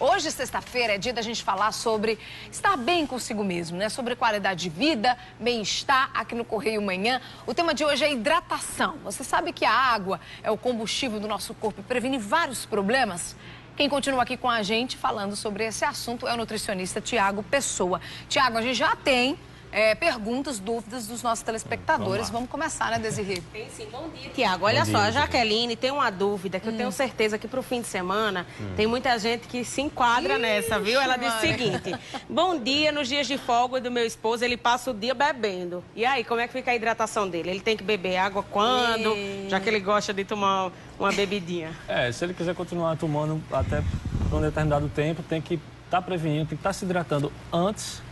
Hoje, sexta-feira, é dia da gente falar sobre estar bem consigo mesmo, né? Sobre qualidade de vida, bem-estar aqui no Correio Manhã. O tema de hoje é hidratação. Você sabe que a água é o combustível do nosso corpo e previne vários problemas? Quem continua aqui com a gente falando sobre esse assunto é o nutricionista Tiago Pessoa. Tiago, a gente já tem perguntas, dúvidas dos nossos telespectadores. Vamos começar, né, Desirê? Tem sim. Bom dia, Tiago. Olha só, a Jaqueline tem uma dúvida que eu tenho certeza que para o fim de semana tem muita gente que se enquadra nessa, viu? Ela disse o seguinte: bom dia, nos dias de folga do meu esposo, ele passa o dia bebendo. E aí, como é que fica a hidratação dele? Ele tem que beber água quando? Já que ele gosta de tomar uma bebidinha. Se ele quiser continuar tomando até por um determinado tempo, tem que estar prevenindo, tem que estar se hidratando antes,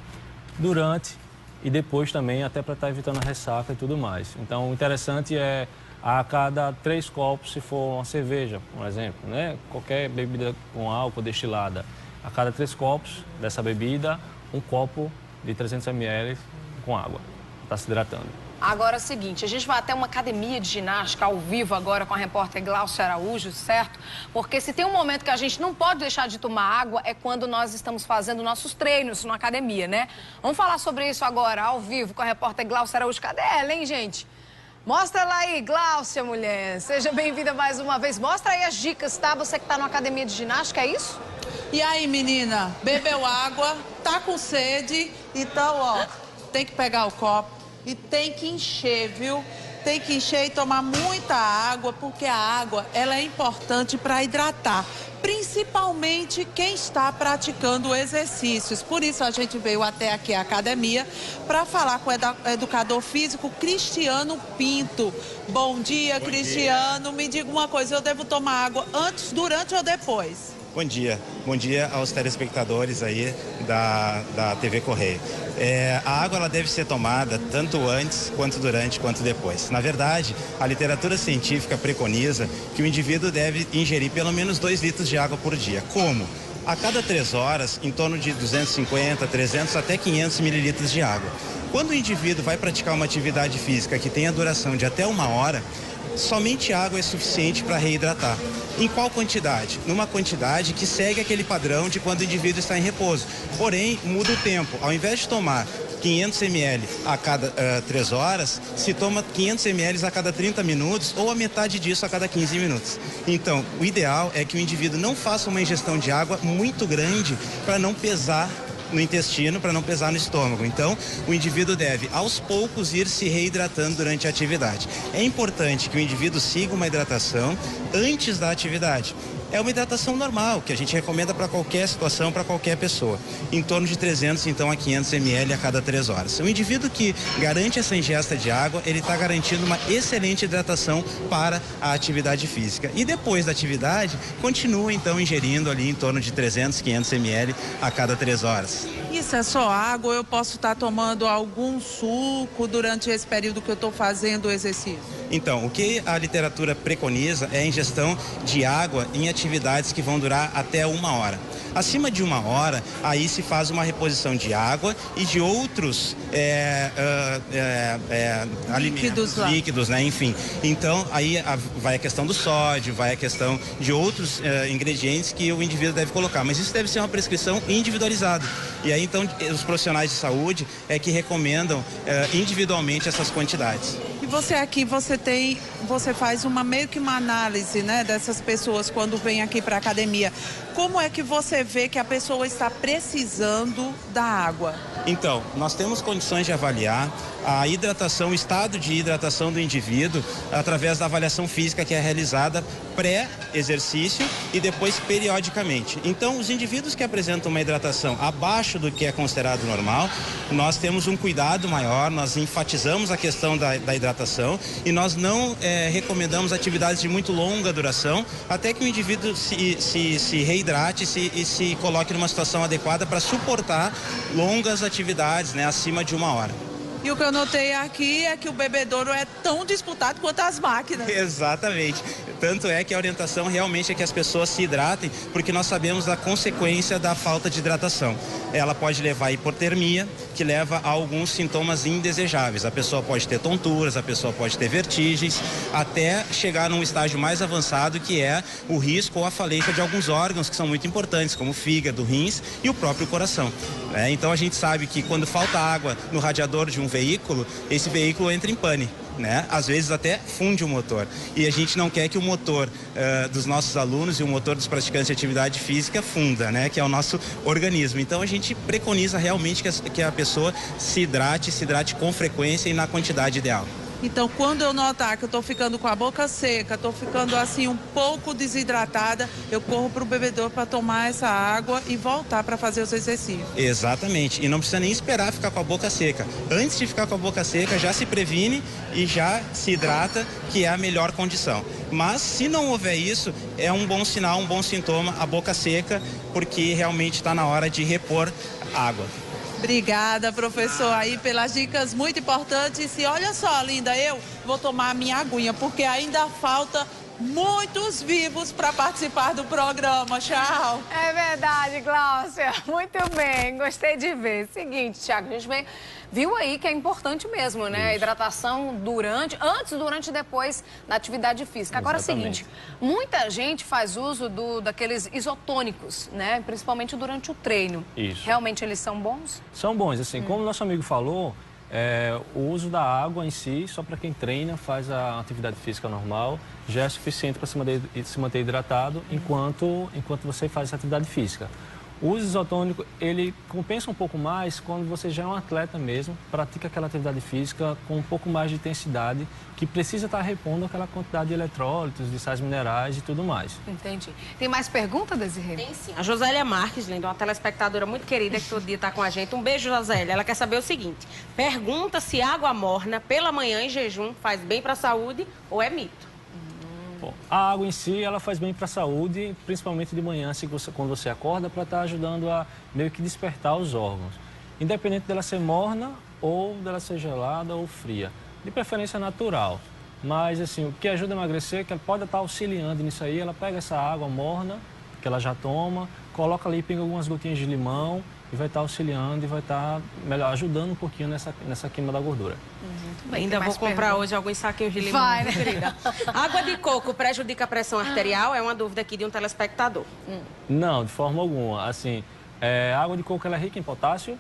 durante e depois também, até para estar evitando a ressaca e tudo mais. Então, o interessante é a cada 3 copos, se for uma cerveja, por exemplo, né? Qualquer bebida com álcool destilada, a cada 3 copos dessa bebida, um copo de 300 ml com água, está se hidratando. Agora é o seguinte, a gente vai até uma academia de ginástica ao vivo agora com a repórter Glaucia Araújo, certo? Porque se tem um momento que a gente não pode deixar de tomar água é quando nós estamos fazendo nossos treinos na academia, né? Vamos falar sobre isso agora, ao vivo, com a repórter Glaucia Araújo. Cadê ela, hein, gente? Mostra ela aí, Glaucia, mulher. Seja bem-vinda mais uma vez. Mostra aí as dicas, tá? Você que tá na academia de ginástica, é isso? E aí, menina? Bebeu água, tá com sede, então, ó, tem que pegar o copo. E tem que encher, viu? Tem que encher e tomar muita água, porque a água, ela é importante para hidratar. Principalmente quem está praticando exercícios. Por isso a gente veio até aqui à academia para falar com o educador físico Cristiano Pinto. Bom dia, Cristiano. Me diga uma coisa, eu devo tomar água antes, durante ou depois? Bom dia aos telespectadores aí da TV Correio. A água ela deve ser tomada tanto antes, quanto durante, quanto depois. Na verdade, a literatura científica preconiza que o indivíduo deve ingerir pelo menos 2 litros de água por dia. Como? A cada 3 horas, em torno de 250, 300 até 500 mililitros de água. Quando o indivíduo vai praticar uma atividade física que tenha duração de até 1 hora, somente água é suficiente para reidratar. Em qual quantidade? Numa quantidade que segue aquele padrão de quando o indivíduo está em repouso. Porém, muda o tempo. Ao invés de tomar 500 ml a cada 3 horas, se toma 500 ml a cada 30 minutos ou a metade disso a cada 15 minutos. Então, o ideal é que o indivíduo não faça uma ingestão de água muito grande para não pesar no intestino, para não pesar no estômago. Então, o indivíduo deve, aos poucos, ir se reidratando durante a atividade. É importante que o indivíduo siga uma hidratação antes da atividade. É uma hidratação normal, que a gente recomenda para qualquer situação, para qualquer pessoa. Em torno de 300, então, a 500 ml a cada 3 horas. O indivíduo que garante essa ingesta de água, ele está garantindo uma excelente hidratação para a atividade física. E depois da atividade, continua, então, ingerindo ali em torno de 300, 500 ml a cada 3 horas. Isso é só água ou eu posso estar tomando algum suco durante esse período que eu estou fazendo o exercício? Então, o que a literatura preconiza é a ingestão de água em atividades que vão durar até 1 hora. Acima de 1 hora, aí se faz uma reposição de água e de outros líquidos, né? Enfim. Então, aí vai a questão do sódio, vai a questão de outros ingredientes que o indivíduo deve colocar. Mas isso deve ser uma prescrição individualizada. E aí, então, os profissionais de saúde é que recomendam individualmente essas quantidades. E você aqui, você faz meio que uma análise, né, dessas pessoas quando vêm aqui para a academia. Como é que você vê que a pessoa está precisando da água? Então, nós temos condições de avaliar a hidratação, o estado de hidratação do indivíduo através da avaliação física que é realizada pré-exercício e depois periodicamente. Então, os indivíduos que apresentam uma hidratação abaixo do que é considerado normal, nós temos um cuidado maior, nós enfatizamos a questão da hidratação e nós não recomendamos atividades de muito longa duração até que o indivíduo se reidrate e se coloque numa situação adequada para suportar longas atividades, né, acima de 1 hora. E o que eu notei aqui é que o bebedouro é tão disputado quanto as máquinas. Exatamente. Tanto é que a orientação realmente é que as pessoas se hidratem, porque nós sabemos da consequência da falta de hidratação. Ela pode levar a hipotermia, que leva a alguns sintomas indesejáveis. A pessoa pode ter tonturas, a pessoa pode ter vertigens, até chegar num estágio mais avançado, que é o risco ou a falência de alguns órgãos que são muito importantes, como o fígado, rins e o próprio coração. Então a gente sabe que quando falta água no radiador de um veículo, esse veículo entra em pane. Às vezes até funde o motor. E a gente não quer que o motor dos nossos alunos e o motor dos praticantes de atividade física funda, que é o nosso organismo. Então a gente preconiza realmente que a pessoa se hidrate com frequência e na quantidade ideal. Então, quando eu notar que eu estou ficando com a boca seca, estou ficando assim um pouco desidratada, eu corro para o bebedouro para tomar essa água e voltar para fazer os exercícios. Exatamente. E não precisa nem esperar ficar com a boca seca. Antes de ficar com a boca seca, já se previne e já se hidrata, que é a melhor condição. Mas se não houver isso, é um bom sinal, um bom sintoma, a boca seca, porque realmente está na hora de repor água. Obrigada, professor, aí pelas dicas muito importantes. E olha só, linda, eu vou tomar a minha aguinha, porque ainda falta muitos vivos para participar do programa. Tchau. É verdade, Gláucia. Muito bem, gostei de ver. Seguinte, Thiago, a gente viu aí que é importante mesmo, né? A hidratação antes, durante e depois da atividade física. Agora é o seguinte, muita gente faz uso daqueles isotônicos, né? Principalmente durante o treino. Isso. Realmente eles são bons? São bons, assim, como o nosso amigo falou, o uso da água em si, só para quem treina, faz a atividade física normal, já é suficiente para se manter hidratado enquanto você faz essa atividade física. O uso isotônico, ele compensa um pouco mais quando você já é um atleta mesmo, pratica aquela atividade física com um pouco mais de intensidade, que precisa estar repondo aquela quantidade de eletrólitos, de sais minerais e tudo mais. Entendi. Tem mais pergunta, Desirê? Tem sim. A Josélia Marques, linda, uma telespectadora muito querida que todo dia está com a gente. Um beijo, Josélia. Ela quer saber o seguinte: pergunta se água morna pela manhã em jejum faz bem para a saúde ou é mito? Bom, a água em si, ela faz bem para a saúde, principalmente de manhã, quando você acorda, para estar ajudando a meio que despertar os órgãos. Independente dela ser morna ou dela ser gelada ou fria. De preferência natural. Mas, assim, o que ajuda a emagrecer, que ela pode estar auxiliando nisso aí, ela pega essa água morna, que ela já toma, coloca ali, pinga algumas gotinhas de limão e vai estar auxiliando e vai estar ajudando um pouquinho nessa queima da gordura. Muito bem. Ainda vou comprar hoje alguns saquinhos de limão. Vai, né? Querida. Água de coco prejudica a pressão arterial? É uma dúvida aqui de um telespectador. Não, de forma alguma. Assim, a água de coco ela é rica em potássio,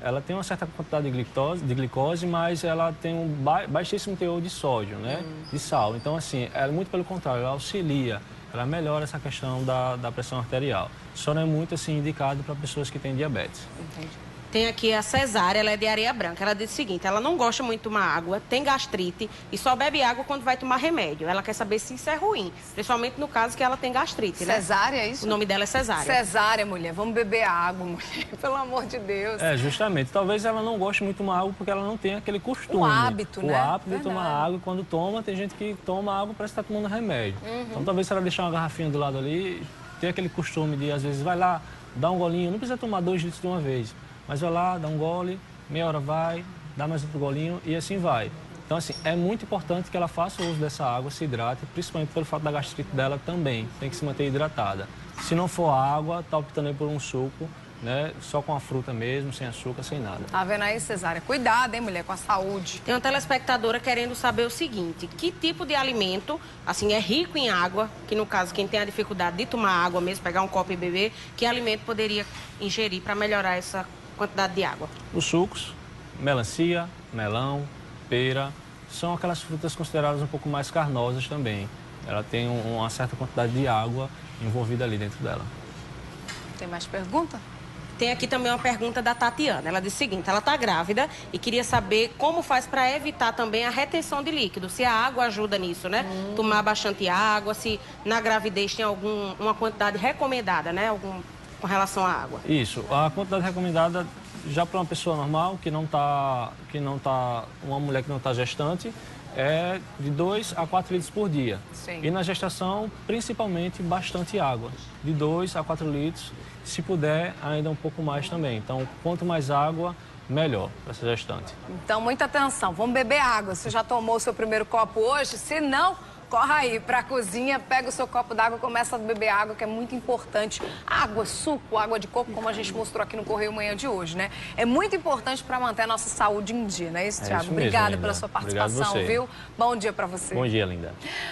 ela tem uma certa quantidade de glicose, mas ela tem um baixíssimo teor de sódio, né? De sal. Então, assim, muito pelo contrário, ela auxilia, ela melhora essa questão da pressão arterial. Só não é muito assim indicado para pessoas que têm diabetes. Entendi. Tem aqui a Cesária, ela é de Areia Branca. Ela diz o seguinte: ela não gosta muito de tomar água, tem gastrite e só bebe água quando vai tomar remédio. Ela quer saber se isso é ruim, principalmente no caso que ela tem gastrite, né? Cesárea, é isso? O nome dela é Cesária. Cesárea, mulher. Vamos beber água, mulher. Pelo amor de Deus. Justamente. Talvez ela não goste muito de tomar água porque ela não tem aquele costume. O hábito, né? O hábito de Verdade. tomar água. Quando toma, tem gente que toma água e parece que está tomando remédio. Então, talvez se ela deixar uma garrafinha do lado ali, ter aquele costume de, às vezes, vai lá, dá um golinho. Não precisa tomar 2 litros de uma vez. Mas vai lá, dá um gole, meia hora vai, dá mais outro golinho e assim vai. Então, assim, é muito importante que ela faça o uso dessa água, se hidrate, principalmente pelo fato da gastrite dela também. Tem que se manter hidratada. Se não for água, tá optando aí por um suco, né? Só com a fruta mesmo, sem açúcar, sem nada. Tá vendo aí, Cesária? Cuidado, hein, mulher, com a saúde. Tem uma telespectadora querendo saber o seguinte: que tipo de alimento, assim, é rico em água, que no caso, quem tem a dificuldade de tomar água mesmo, pegar um copo e beber, que alimento poderia ingerir para melhorar essa quantidade de água? Os sucos, melancia, melão, pera, são aquelas frutas consideradas um pouco mais carnosas também. Ela tem uma certa quantidade de água envolvida ali dentro dela. Tem mais pergunta? Tem aqui também uma pergunta da Tatiana. Ela diz o seguinte: ela está grávida e queria saber como faz para evitar também a retenção de líquido. Se a água ajuda nisso, né? Tomar bastante água, se na gravidez tem uma quantidade recomendada, né? Com relação à água. Isso. A quantidade recomendada já para uma pessoa normal, uma mulher que não está gestante, é de 2 a 4 litros por dia. Sim. E na gestação, principalmente, bastante água. De 2 a 4 litros, se puder, ainda um pouco mais também. Então, quanto mais água, melhor para essa gestante. Então, muita atenção. Vamos beber água. Você já tomou o seu primeiro copo hoje? Se não, corre aí para a cozinha, pega o seu copo d'água e começa a beber água, que é muito importante. Água, suco, água de coco, como a gente mostrou aqui no Correio Manhã de hoje, né? É muito importante para manter a nossa saúde em dia, não é isso, Thiago? Isso mesmo, Obrigada Linda. pela sua Obrigado participação, você. viu? Bom dia para você. Bom dia, Linda.